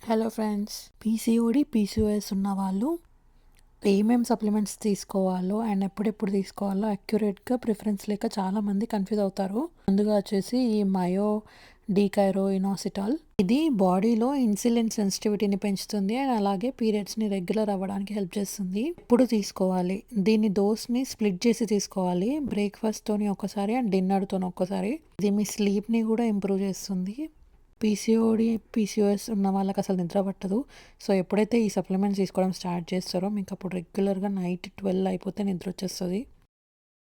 Hello friends, PCOD PCOS ఉన్న వాళ్ళు ఏమేం సప్లిమెంట్స్ తీసుకోవాలో అండ్ ఎప్పుడెప్పుడు తీసుకోవాలో అక్యురేట్గా ప్రిఫరెన్స్ లేక చాలామంది కన్ఫ్యూజ్ అవుతారు. ముందుగా వచ్చేసి ఈ మయో డీకైరో ఇనాసిటాల్, ఇది బాడీలో ఇన్సులిన్ సెన్సిటివిటీని పెంచుతుంది అండ్ అలాగే పీరియడ్స్ని రెగ్యులర్ అవ్వడానికి హెల్ప్ చేస్తుంది. ఎప్పుడు తీసుకోవాలి, దీని డోస్ని స్ప్లిట్ చేసి తీసుకోవాలి. బ్రేక్ఫాస్ట్తోని ఒకసారి అండ్ డిన్నర్తో ఒక్కసారి. ఇది మీ స్లీప్ని కూడా ఇంప్రూవ్ చేస్తుంది. పీసీఓడి, పీసీఓఎస్ ఉన్న వాళ్ళకి అసలు నిద్ర పట్టదు. సో ఎప్పుడైతే ఈ సప్లిమెంట్స్ తీసుకోవడం స్టార్ట్ చేస్తారో మీకు అప్పుడు రెగ్యులర్గా నైట్ 12 అయిపోతే నిద్ర వచ్చేస్తుంది.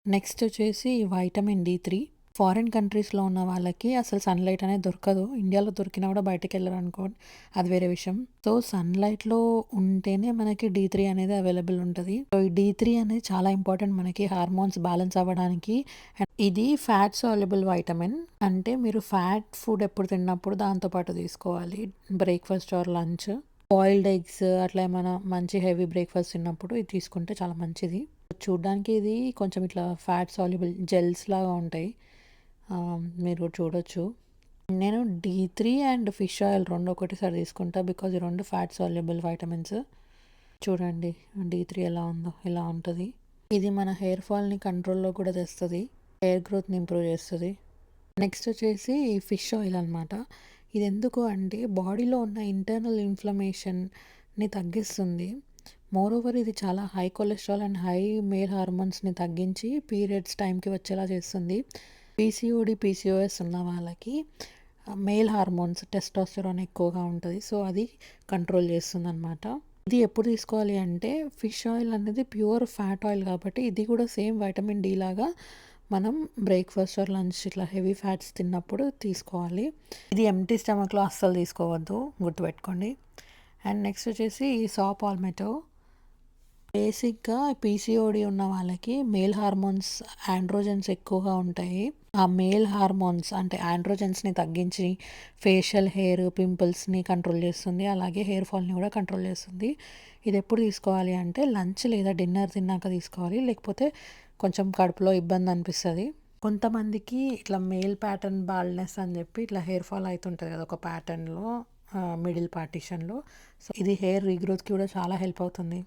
నెక్స్ట్ వచ్చేసి వైటమిన్ D3. ఫారిన్ కంట్రీస్లో ఉన్న వాళ్ళకి అసలు సన్లైట్ అనేది దొరకదు. ఇండియాలో దొరికినా కూడా బయటకు వెళ్ళరు అనుకోండి, అది వేరే విషయం. సో సన్లైట్లో ఉంటేనే మనకి D3 అనేది అవైలబుల్ ఉంటుంది. సో ఈ D3 అనేది చాలా ఇంపార్టెంట్ మనకి హార్మోన్స్ బ్యాలెన్స్ అవ్వడానికి. ఇది ఫ్యాట్ సాల్యుబుల్ వైటమిన్, అంటే మీరు ఫ్యాట్ ఫుడ్ ఎప్పుడు తిన్నప్పుడు దాంతోపాటు తీసుకోవాలి. Breakfast or lunch, boiled eggs అట్లా ఏమైనా మంచి హెవీ బ్రేక్ఫాస్ట్ తిన్నప్పుడు ఇది తీసుకుంటే చాలా మంచిది. చూడ్డానికి ఇది కొంచెం ఇట్లా ఫ్యాట్ సాల్యుబుల్ జెల్స్ లాగా ఉంటాయి, మీరు చూడొచ్చు. నేను D3 అండ్ ఫిష్ ఆయిల్ రెండు ఒకటేసారి తీసుకుంటా, బికాజ్ ఈ రెండు ఫ్యాట్ సాల్యుబుల్ వైటమిన్స్. చూడండి D3 ఎలా ఉందో, ఇలా ఉంటుంది. ఇది మన హెయిర్ ఫాల్ని కంట్రోల్లో కూడా తెస్తుంది, హెయిర్ గ్రోత్ని ఇంప్రూవ్ చేస్తుంది. నెక్స్ట్ వచ్చేసి ఫిష్ ఆయిల్ అనమాట. ఇది ఎందుకు అంటే బాడీలో ఉన్న ఇంటర్నల్ ఇన్ఫ్లమేషన్ని తగ్గిస్తుంది. మోరోవర్ ఇది చాలా high cholesterol and high male హార్మోన్స్ని తగ్గించి పీరియడ్స్ టైంకి వచ్చేలా చేస్తుంది. పీసీఓడి పీసీఓఎస్ ఉన్న వాళ్ళకి మేల్ హార్మోన్స్ టెస్టోస్టెరాన్ ఎక్కువగా ఉంటుంది, సో అది కంట్రోల్ చేస్తుంది అనమాట. ఇది ఎప్పుడు తీసుకోవాలి అంటే ఫిష్ ఆయిల్ అనేది ప్యూర్ ఫ్యాట్ ఆయిల్ కాబట్టి ఇది కూడా సేమ్ వైటమిన్ D లాగా మనం బ్రేక్ఫాస్ట్ ఆర్ లంచ్ ఇట్లా హెవీ ఫ్యాట్స్ తిన్నప్పుడు తీసుకోవాలి. ఇది ఎంప్టీ స్టమక్లో అస్సలు తీసుకోవద్దు, గుర్తుపెట్టుకోండి. అండ్ నెక్స్ట్ వచ్చేసి సా పాల్మెటో. బేసిక్గా పీసీఓడి ఉన్న వాళ్ళకి మేల్ హార్మోన్స్ ఆండ్రోజన్స్ ఎక్కువగా ఉంటాయి. ఆ మేల్ హార్మోన్స్ అంటే ఆండ్రోజన్స్ని తగ్గించి ఫేషియల్ హెయిర్ పింపుల్స్ని కంట్రోల్ చేస్తుంది, అలాగే హెయిర్ ఫాల్ని కూడా కంట్రోల్ చేస్తుంది. ఇది ఎప్పుడు తీసుకోవాలి అంటే లంచ్ లేదా డిన్నర్ తిన్నాక తీసుకోవాలి, లేకపోతే కొంచెం కడుపులో ఇబ్బంది అనిపిస్తుంది. కొంతమందికి ఇట్లా మేల్ ప్యాటర్న్ బాల్నెస్ అని చెప్పి ఇట్లా హెయిర్ ఫాల్ అవుతుంటుంది కదా ఒక ప్యాటర్న్లో, మిడిల్ పార్టిషన్లో. సో ఇది హెయిర్ రీగ్రోత్కి కూడా చాలా హెల్ప్ అవుతుంది.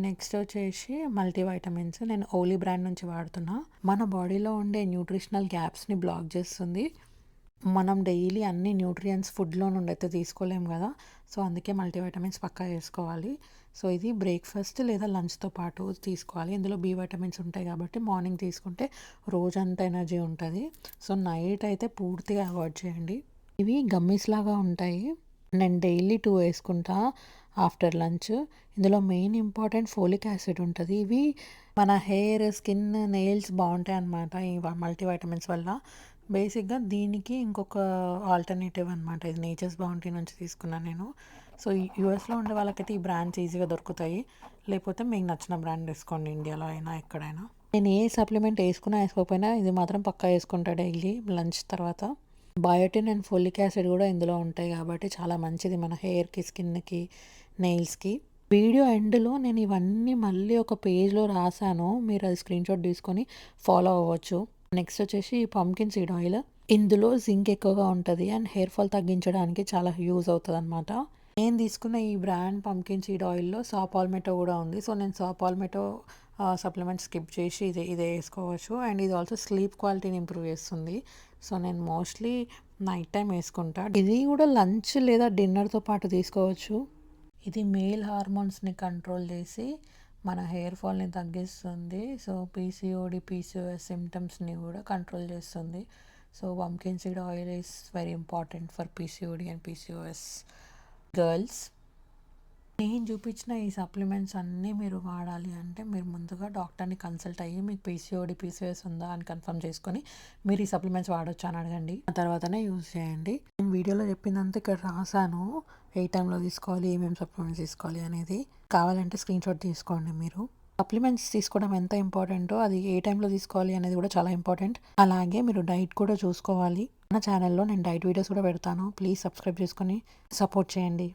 నెక్స్ట్ వచ్చేసి మల్టీవైటమిన్స్. నేను ఓలీ బ్రాండ్ నుంచి వాడుతున్నా. మన బాడీలో ఉండే న్యూట్రిషనల్ గ్యాప్స్ని బ్లాక్ చేస్తుంది. మనం డైలీ అన్ని న్యూట్రియంట్స్ ఫుడ్లో నుండి అయితే తీసుకోలేం కదా, సో అందుకే మల్టీవైటమిన్స్ పక్కా చేసుకోవాలి. సో ఇది బ్రేక్ఫాస్ట్ లేదా లంచ్తో పాటు తీసుకోవాలి. ఇందులో B విటమిన్స్ ఉంటాయి కాబట్టి మార్నింగ్ తీసుకుంటే రోజంతా ఎనర్జీ ఉంటుంది. సో నైట్ అయితే పూర్తిగా అవాయిడ్ చేయండి. ఇవి గమ్మీస్ లాగా ఉంటాయి, నేను డైలీ 2 వేసుకుంటా ఆఫ్టర్ లంచ్. ఇందులో మెయిన్ ఇంపార్టెంట్ ఫోలిక్ యాసిడ్ ఉంటుంది. ఇవి మన హెయిర్, స్కిన్, నెయిల్స్ బాగుంటాయి అన్నమాట ఈ మల్టీవైటమిన్స్ వల్ల. బేసిక్గా దీనికి ఇంకొక ఆల్టర్నేటివ్ అనమాట, ఇది నేచర్స్ బౌంటీ నుంచి తీసుకున్నాను నేను. సో యూఎస్లో ఉండే వాళ్ళకైతే ఈ బ్రాండ్స్ ఈజీగా దొరుకుతాయి, లేకపోతే మీకు నచ్చిన బ్రాండ్ వేసుకోండి, ఇండియాలో అయినా ఎక్కడైనా. నేను ఏ సప్లిమెంట్ వేసుకున్నా వేసుకోకపోయినా ఇది మాత్రం పక్కా వేసుకుంటా డైలీ లంచ్ తర్వాత. బయోటిన్ అండ్ ఫోలిక్ యాసిడ్ కూడా ఇందులో ఉంటాయి కాబట్టి చాలా మంచిది మన హెయిర్కి, స్కిన్కి, నెయిల్స్కి. వీడియో ఎండ్లో నేను ఇవన్నీ మళ్ళీ ఒక పేజ్లో రాశాను, మీరు అది స్క్రీన్షాట్ తీసుకొని ఫాలో అవ్వచ్చు. నెక్స్ట్ వచ్చేసి పంకిన్ సీడ్ ఆయిల్. ఇందులో జింక్ ఎక్కువగా ఉంటుంది అండ్ హెయిర్ ఫాల్ తగ్గించడానికి చాలా యూజ్ అవుతుంది అనమాట. నేను తీసుకున్న ఈ బ్రాండ్ పంకిన్ సీడ్ ఆయిల్లో సా పాల్మెటో కూడా ఉంది. సో నేను సా పాల్మెటో సప్లిమెంట్ స్కిప్ చేసి ఇదే వేసుకోవచ్చు. అండ్ ఇది ఆల్సో స్లీప్ క్వాలిటీని ఇంప్రూవ్ చేస్తుంది. సో నేను మోస్ట్లీ నైట్ టైం వేసుకుంటా. ఇది కూడా లంచ్ లేదా డిన్నర్తో పాటు తీసుకోవచ్చు. ఇది మేల్ హార్మోన్స్ని కంట్రోల్ చేసి మన హెయిర్ ఫాల్ని తగ్గిస్తుంది. సో పీసీఓడి పీసీఓఎస్ సిమ్టమ్స్ని కూడా కంట్రోల్ చేస్తుంది. So pumpkin seed oil is very important for PCOD and PCOS girls. నేను చూపించిన ఈ సప్లిమెంట్స్ అన్నీ మీరు వాడాలి అంటే మీరు ముందుగా డాక్టర్ని కన్సల్ట్ అయ్యి మీకు పీసీఓడి పీసీఓఎస్ ఉందా అని కన్ఫర్మ్ చేసుకొని మీరు ఈ సప్లిమెంట్స్ వాడొచ్చు అని అడగండి, ఆ తర్వాతనే యూజ్ చేయండి. నేను వీడియోలో చెప్పిందంతా ఇక్కడ రాశాను, ఏ టైంలో తీసుకోవాలి, ఏమేమి సప్లిమెంట్స్ తీసుకోవాలి అనేది. కావాలంటే స్క్రీన్షాట్ తీసుకోండి. మీరు సప్లిమెంట్స్ తీసుకోవడం ఎంత ఇంపార్టెంటో అది ఏ టైంలో తీసుకోవాలి అనేది కూడా చాలా ఇంపార్టెంట్. అలాగే మీరు డైట్ కూడా చూసుకోవాలి. మన ఛానల్లో నేను డైట్ వీడియోస్ కూడా పెడతాను, ప్లీజ్ సబ్స్క్రైబ్ చేసుకొని సపోర్ట్ చేయండి.